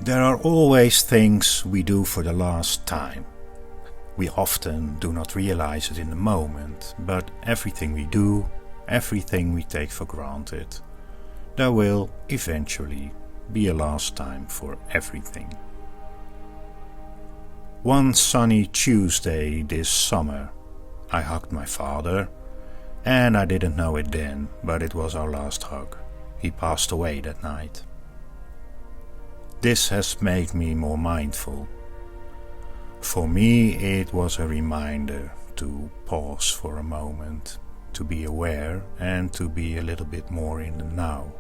There are always things we do for the last time. We often do not realize it in the moment, but everything we do, everything we take for granted, there will eventually be a last time for everything. One sunny Tuesday this summer, I hugged my father, and I didn't know it then, but it was our last hug. He passed away that night. This has made me more mindful. For me, it was a reminder to pause for a moment, to be aware and to be a little bit more in the now.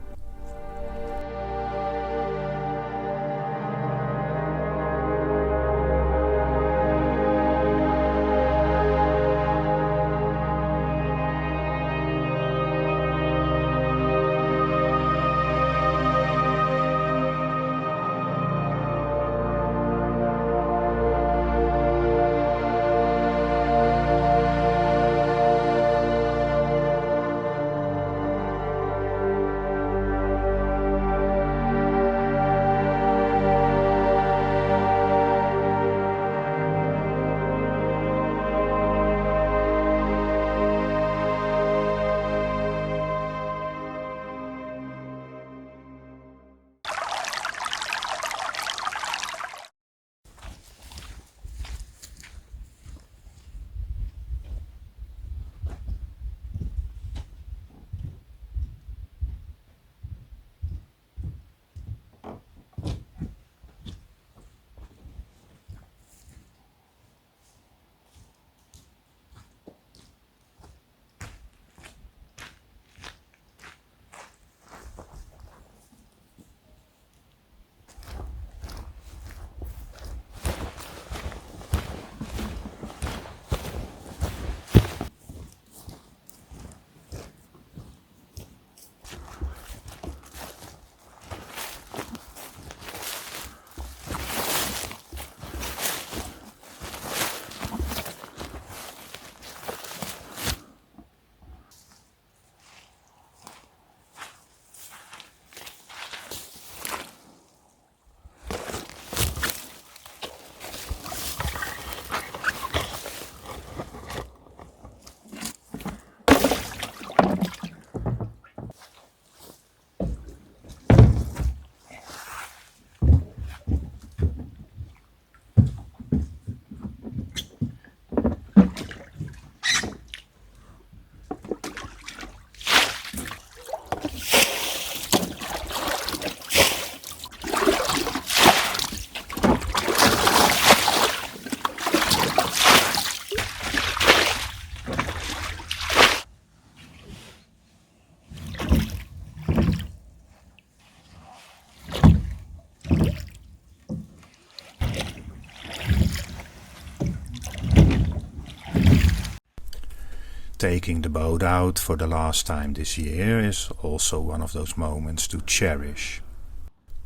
Taking the boat out for the last time this year is also one of those moments to cherish.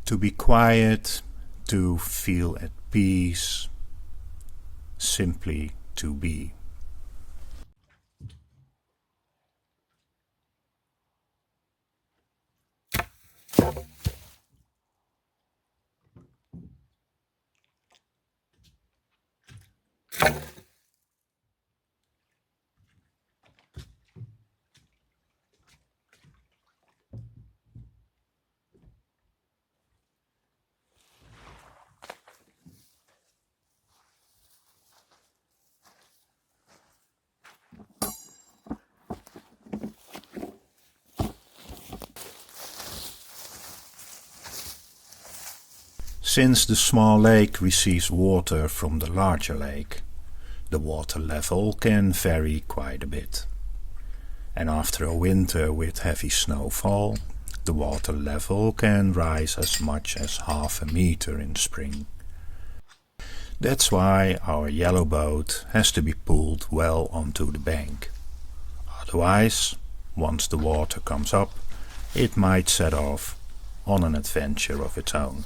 To be quiet, to feel at peace, simply to be. Since the small lake receives water from the larger lake, the water level can vary quite a bit. And after a winter with heavy snowfall, the water level can rise as much as half a meter in spring. That's why our yellow boat has to be pulled well onto the bank. Otherwise, once the water comes up, it might set off on an adventure of its own.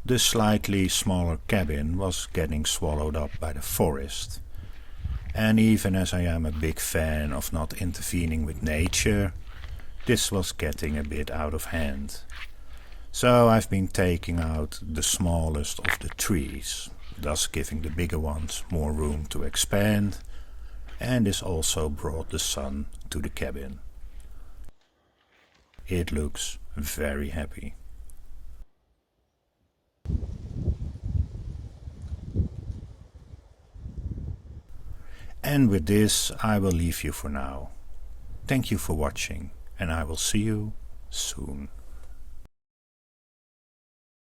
The slightly smaller cabin was getting swallowed up by the forest, and even as I am a big fan of not intervening with nature, this was getting a bit out of hand. So I've been taking out the smallest of the trees, thus giving the bigger ones more room to expand, and this also brought the sun to the cabin. It looks very happy. And with this I will leave you for now. Thank you for watching, and I will see you soon.